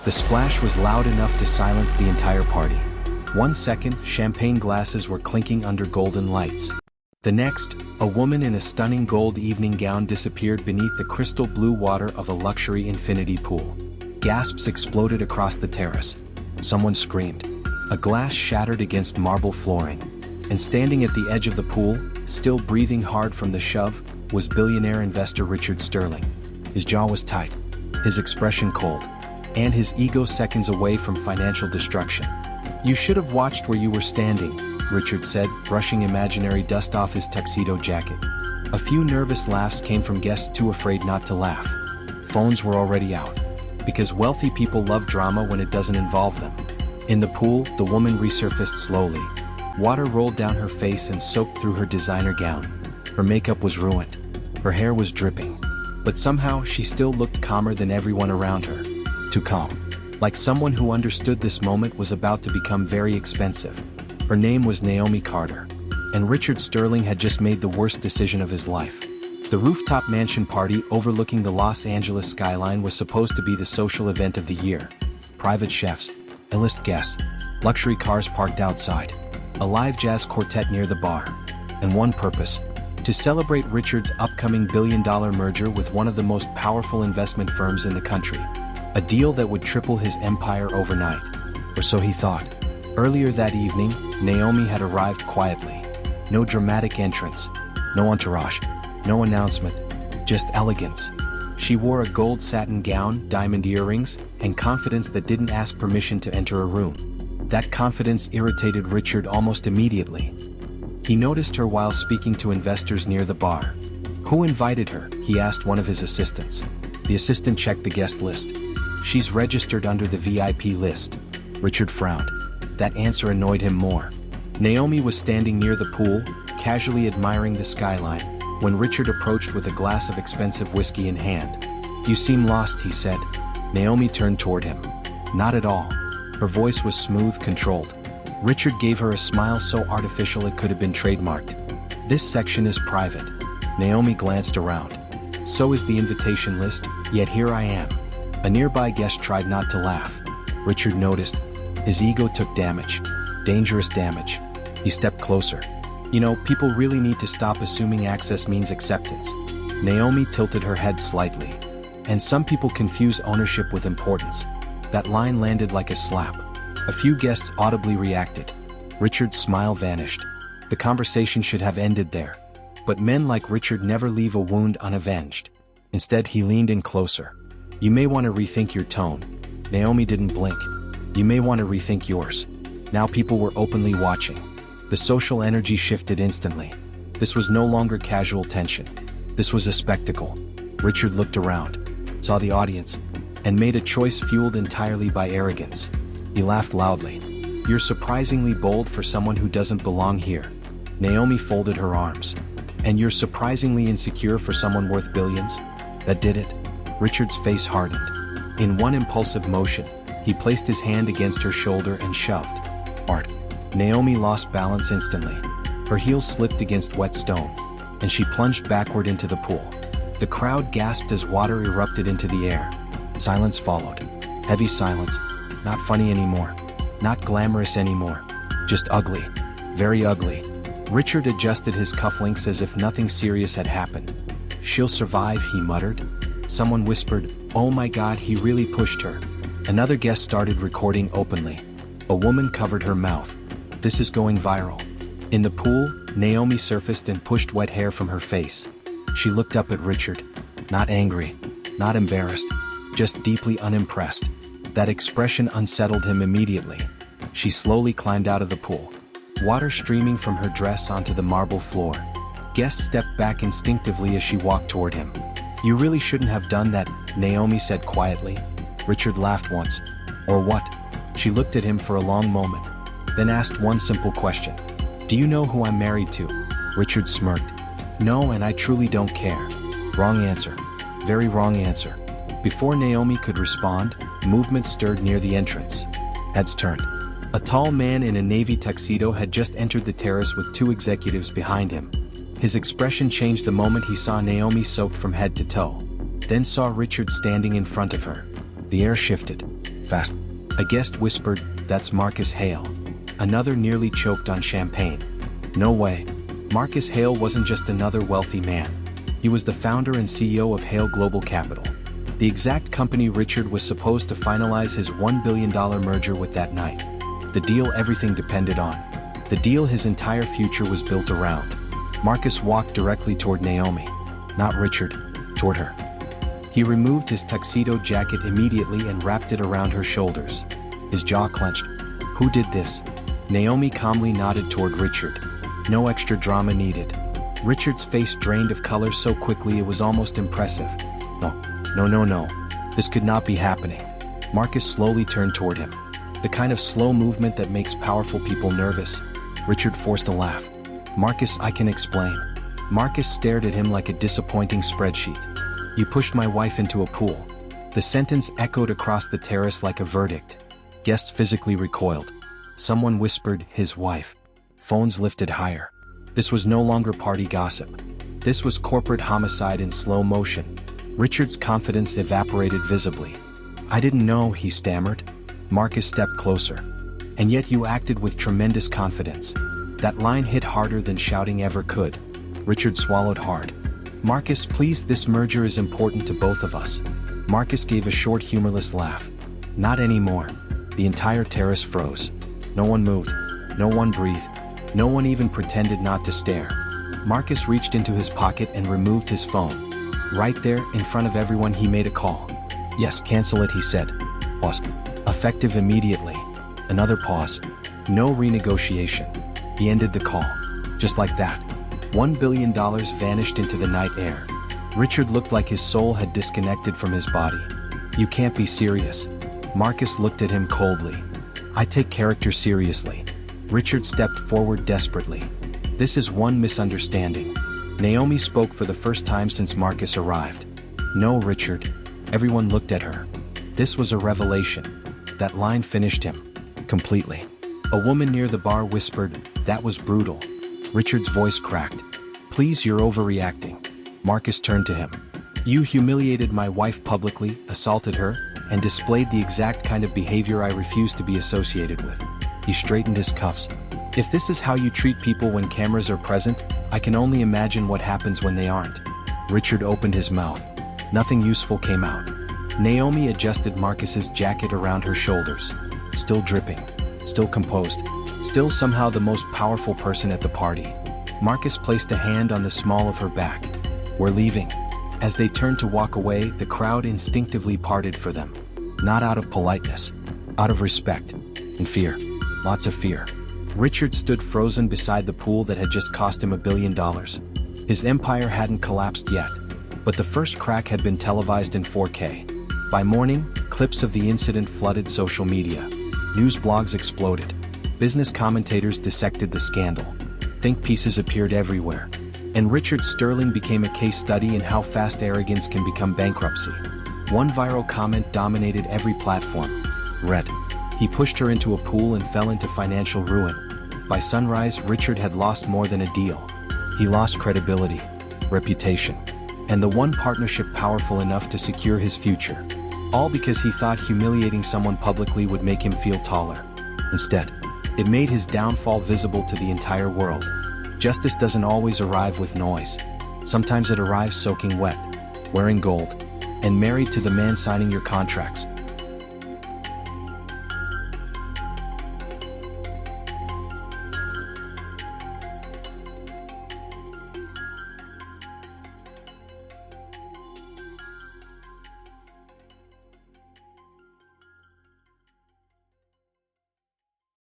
The splash was loud enough to silence the entire party. 1 second, champagne glasses were clinking under golden lights. The next, a woman in a stunning gold evening gown disappeared beneath the crystal blue water of a luxury infinity pool. Gasps exploded across the terrace. Someone screamed. A glass shattered against marble flooring. And standing at the edge of the pool, still breathing hard from the shove, was billionaire investor Richard Sterling. His jaw was tight, his expression cold, and his ego seconds away from financial destruction. "You should have watched where you were standing," Richard said, brushing imaginary dust off his tuxedo jacket. A few nervous laughs came from guests too afraid not to laugh. Phones were already out. Because wealthy people love drama when it doesn't involve them. In the pool, the woman resurfaced slowly. Water rolled down her face and soaked through her designer gown. Her makeup was ruined. Her hair was dripping. But somehow, she still looked calmer than everyone around her. Too calm. Like someone who understood this moment was about to become very expensive. Her name was Naomi Carter. And Richard Sterling had just made the worst decision of his life. The rooftop mansion party overlooking the Los Angeles skyline was supposed to be the social event of the year. Private chefs, A-list guests, luxury cars parked outside, a live jazz quartet near the bar, and one purpose: to celebrate Richard's upcoming billion-dollar merger with one of the most powerful investment firms in the country. A deal that would triple his empire overnight. Or so he thought. Earlier that evening, Naomi had arrived quietly. No dramatic entrance, no entourage, no announcement, just elegance. She wore a gold satin gown, diamond earrings, and confidence that didn't ask permission to enter a room. That confidence irritated Richard almost immediately. He noticed her while speaking to investors near the bar. "Who invited her?" he asked one of his assistants. The assistant checked the guest list. "She's registered under the VIP list." Richard frowned. That answer annoyed him more. Naomi was standing near the pool, casually admiring the skyline, when Richard approached with a glass of expensive whiskey in hand. "You seem lost," he said. Naomi turned toward him. "Not at all." Her voice was smooth, controlled. Richard gave her a smile so artificial it could have been trademarked. "This section is private." Naomi glanced around. "So is the invitation list, yet here I am." A nearby guest tried not to laugh. Richard noticed. His ego took damage. Dangerous damage. He stepped closer. "You know, people really need to stop assuming access means acceptance." Naomi tilted her head slightly. "And some people confuse ownership with importance." That line landed like a slap. A few guests audibly reacted. Richard's smile vanished. The conversation should have ended there. But men like Richard never leave a wound unavenged. Instead, he leaned in closer. "You may want to rethink your tone." Naomi didn't blink. "You may want to rethink yours." Now people were openly watching. The social energy shifted instantly. This was no longer casual tension. This was a spectacle. Richard looked around, saw the audience, and made a choice fueled entirely by arrogance. He laughed loudly. "You're surprisingly bold for someone who doesn't belong here." Naomi folded her arms. "And you're surprisingly insecure for someone worth billions?" That did it. Richard's face hardened. In one impulsive motion, he placed his hand against her shoulder and shoved. Art. Naomi lost balance instantly. Her heels slipped against wet stone, and she plunged backward into the pool. The crowd gasped as water erupted into the air. Silence followed. Heavy silence. Not funny anymore. Not glamorous anymore. Just ugly. Very ugly. Richard adjusted his cufflinks as if nothing serious had happened. "She'll survive," he muttered. Someone whispered, "Oh my God, he really pushed her." Another guest started recording openly. A woman covered her mouth. "This is going viral." In the pool, Naomi surfaced and pushed wet hair from her face. She looked up at Richard. Not angry. Not embarrassed. Just deeply unimpressed. That expression unsettled him immediately. She slowly climbed out of the pool. Water streaming from her dress onto the marble floor. Guests stepped back instinctively as she walked toward him. "You really shouldn't have done that," Naomi said quietly. Richard laughed once. "Or what?" She looked at him for a long moment, then asked one simple question. "Do you know who I'm married to?" Richard smirked. "No, and I truly don't care." Wrong answer. Very wrong answer. Before Naomi could respond, movement stirred near the entrance. Heads turned. A tall man in a navy tuxedo had just entered the terrace with two executives behind him. His expression changed the moment he saw Naomi soaked from head to toe, then saw Richard standing in front of her. The air shifted. Fast. A guest whispered, "That's Marcus Hale." Another nearly choked on champagne. No way. Marcus Hale wasn't just another wealthy man. He was the founder and CEO of Hale Global Capital, the exact company Richard was supposed to finalize his $1 billion merger with that night. The deal everything depended on. The deal his entire future was built around. Marcus walked directly toward Naomi. Not Richard, toward her. He removed his tuxedo jacket immediately and wrapped it around her shoulders. His jaw clenched. "Who did this?" Naomi calmly nodded toward Richard. No extra drama needed. Richard's face drained of color so quickly it was almost impressive. No. This could not be happening. Marcus slowly turned toward him. The kind of slow movement that makes powerful people nervous. Richard forced a laugh. "Marcus, I can explain." Marcus stared at him like a disappointing spreadsheet. "You pushed my wife into a pool." The sentence echoed across the terrace like a verdict. Guests physically recoiled. Someone whispered, "His wife." Phones lifted higher. This was no longer party gossip. This was corporate homicide in slow motion. Richard's confidence evaporated visibly. "I didn't know," he stammered. Marcus stepped closer. "And yet you acted with tremendous confidence." That line hit harder than shouting ever could. Richard swallowed hard. "Marcus, please, this merger is important to both of us." Marcus gave a short, humorless laugh. "Not anymore." The entire terrace froze. No one moved. No one breathed. No one even pretended not to stare. Marcus reached into his pocket and removed his phone. Right there, in front of everyone, he made a call. "Yes, cancel it," he said. Pause. "Effective immediately." Another pause. No renegotiation. He ended the call. Just like that. $1 billion vanished into the night air. Richard looked like his soul had disconnected from his body. "You can't be serious." Marcus looked at him coldly. "I take character seriously." Richard stepped forward desperately. "This is one misunderstanding." Naomi spoke for the first time since Marcus arrived. "No, Richard." Everyone looked at her. This was a revelation. That line finished him. Completely. A woman near the bar whispered, "That was brutal." Richard's voice cracked. "Please, you're overreacting." Marcus turned to him. "You humiliated my wife publicly, assaulted her, and displayed the exact kind of behavior I refuse to be associated with." He straightened his cuffs. "If this is how you treat people when cameras are present, I can only imagine what happens when they aren't." Richard opened his mouth. Nothing useful came out. Naomi adjusted Marcus's jacket around her shoulders. Still dripping. Still composed. Still somehow the most powerful person at the party. Marcus placed a hand on the small of her back. "We're leaving." As they turned to walk away, the crowd instinctively parted for them. Not out of politeness. Out of respect. And fear. Lots of fear. Richard stood frozen beside the pool that had just cost him $1 billion. His empire hadn't collapsed yet, but the first crack had been televised in 4K. By morning, clips of the incident flooded social media. News blogs exploded. Business commentators dissected the scandal. Think pieces appeared everywhere. And Richard Sterling became a case study in how fast arrogance can become bankruptcy. One viral comment dominated every platform. Read, "He pushed her into a pool and fell into financial ruin." By sunrise, Richard had lost more than a deal. He lost credibility, reputation, and the one partnership powerful enough to secure his future. All because he thought humiliating someone publicly would make him feel taller. Instead, it made his downfall visible to the entire world. Justice doesn't always arrive with noise. Sometimes it arrives soaking wet, wearing gold, and married to the man signing your contracts.